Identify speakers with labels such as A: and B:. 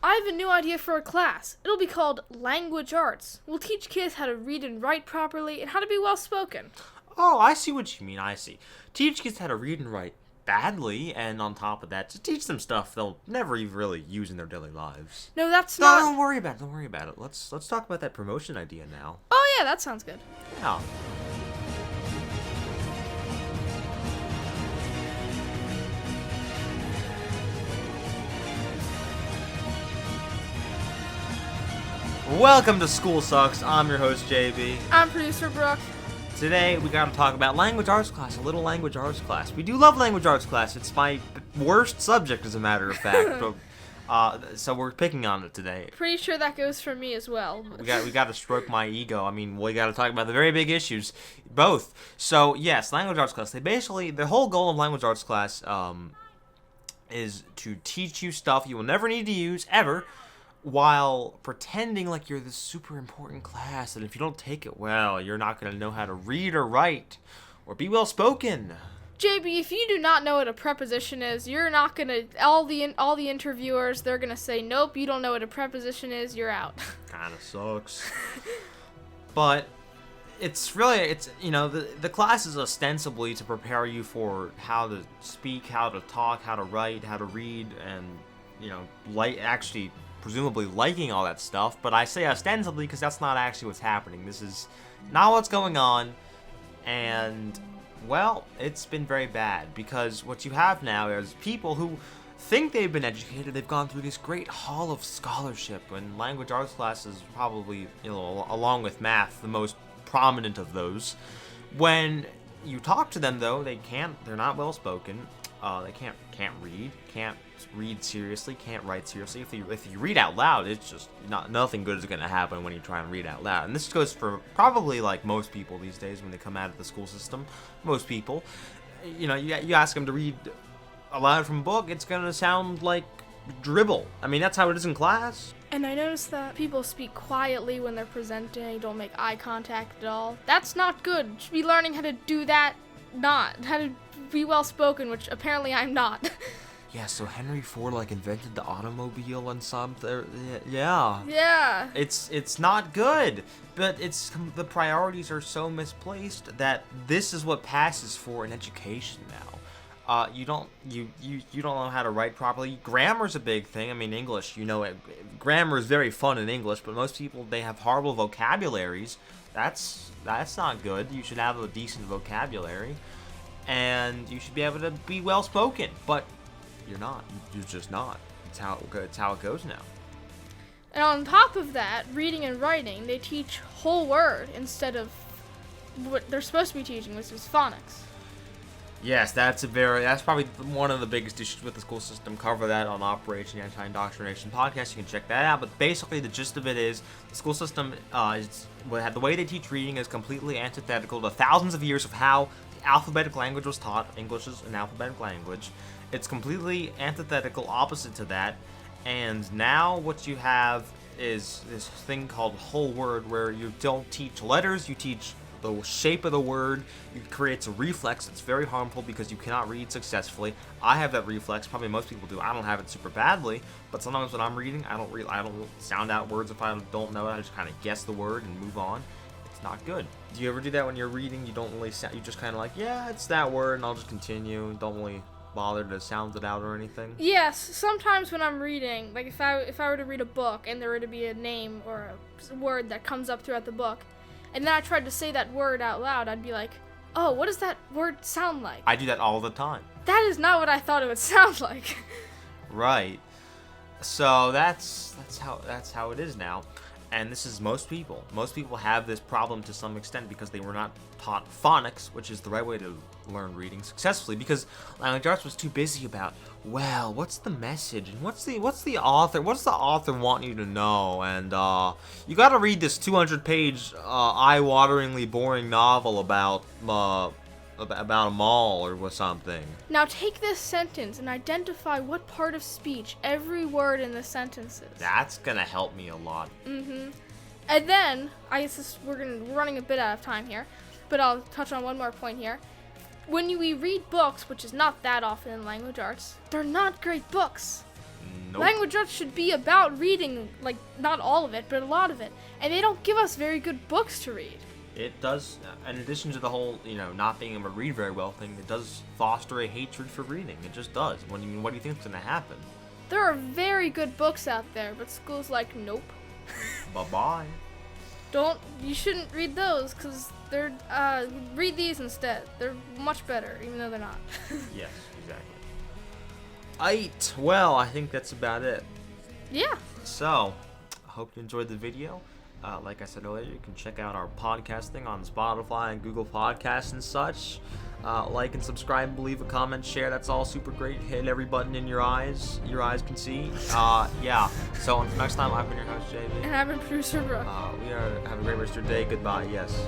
A: I have a new idea for a class. It'll be called Language Arts. We'll teach kids how to read and write properly and how to be well-spoken.
B: Oh, I see what you mean, I see. Teach kids how to read and write badly, and on top of that, to teach them stuff they'll never even really use in their daily lives.
A: No, that's
B: No,
A: not...
B: don't worry about it. Let's talk about that promotion idea now.
A: Oh, yeah, that sounds good.
B: Yeah. Welcome to School Sucks. I'm your host, JB.
A: I'm producer Brooke.
B: Today, we gotta talk about language arts class, a little language arts class. We do love language arts class. It's my worst subject, as a matter of fact. So we're picking on it today.
A: Pretty sure that goes for me as well.
B: We got to stroke my ego. I mean, we got to talk about the very big issues, both. So yes, language arts class. The whole goal of language arts class is to teach you stuff you will never need to use ever, while pretending like you're this super important class, and if you don't take it well, you're not going to know how to read or write or be well spoken.
A: JB, if you do not know what a preposition is, you're not gonna. All the interviewers, they're gonna say, "Nope, you don't know what a preposition is. You're out."
B: Kind of sucks. But it's the class is ostensibly to prepare you for how to speak, how to talk, how to write, how to read, and actually presumably liking all that stuff. But I say ostensibly because that's not actually what's happening. This is not what's going on, and well, it's been very bad, because what you have now is people who think they've been educated. They've gone through this great hall of scholarship, and language arts class is probably, along with math, the most prominent of those. When you talk to them, though, they're not well spoken. They can't read seriously, can't write seriously. If you read out loud, it's just nothing good is going to happen when you try and read out loud. And this goes for probably like most people these days when they come out of the school system. Most people, you ask them to read aloud from a book, it's going to sound like dribble. I mean, that's how it is in class.
A: And I noticed that people speak quietly when they're presenting, don't make eye contact at all. That's not good. You should be learning how to do that, how to be well spoken, which apparently I'm not.
B: Yeah, so Henry Ford invented the automobile and something. Yeah.
A: Yeah.
B: It's not good, but the priorities are so misplaced that this is what passes for an education now. You don't know how to write properly. Grammar's a big thing. I mean, English, grammar is very fun in English, but most people, they have horrible vocabularies. That's not good. You should have a decent vocabulary, and you should be able to be well spoken, but you're not. You're just not. It's how it goes now.
A: And on top of that, reading and writing, they teach whole word instead of what they're supposed to be teaching, which is phonics.
B: Yes, that's probably one of the biggest issues with the school system. Cover that on Operation Anti-Indoctrination podcast. You can check that out. But basically, the gist of it is the school system the way they teach reading is completely antithetical to thousands of years of how the alphabetic language was taught. English is an alphabetic language. It's completely antithetical, opposite to that. And now what you have is this thing called whole word, where you don't teach letters, you teach the shape of the word. It creates a reflex that's very harmful because you cannot read successfully. I have that reflex. Probably most people do. I don't have it super badly, but sometimes when I'm reading, I don't sound out words if I don't know it. I just kind of guess the word and move on. It's not good. Do you ever do that when you're reading? You don't really you just kind of yeah, it's that word, and I'll just continue. Don't really bother to sound it out or anything?
A: Yes, sometimes when I'm reading, if I were to read a book and there were to be a name or a word that comes up throughout the book, and then I tried to say that word out loud, I'd be like, oh, what does that word sound like?
B: I do that all the time.
A: That is not what I thought it would sound like.
B: Right. So that's how it is now. And this is most people. Most people have this problem to some extent because they were not taught phonics, which is the right way to learn reading successfully, because language arts was too busy about, well, what's the message and what's the author want you to know, and you got to read this 200-page eye-wateringly boring novel about a mall or something.
A: Now take this sentence and identify what part of speech every word in the sentence is.
B: That's gonna help me a lot.
A: Mm-hmm. And then, I guess we're running a bit out of time here, but I'll touch on one more point here. When we read books, which is not that often in language arts, they're not great books.
B: Nope.
A: Language arts should be about reading, like, not all of it, but a lot of it. And they don't give us very good books to read.
B: It does, in addition to the whole, not being able to read very well thing, it does foster a hatred for reading. It just does. What do you think is going to happen?
A: There are very good books out there, but school's like, nope.
B: Bye-bye.
A: You shouldn't read those, because they're, read these instead. They're much better, even though they're not.
B: Yes, exactly. Aight, well, I think that's about it.
A: Yeah.
B: So, I hope you enjoyed the video. Like I said earlier, you can check out our podcasting on Spotify and Google Podcasts and such. Like and subscribe, leave a comment, share. That's all super great. Hit every button in your eyes can see. Yeah. So until next time, I've been your host, JV.
A: And I've been producer Brooke.
B: Have a great rest of your day. Goodbye. Yes.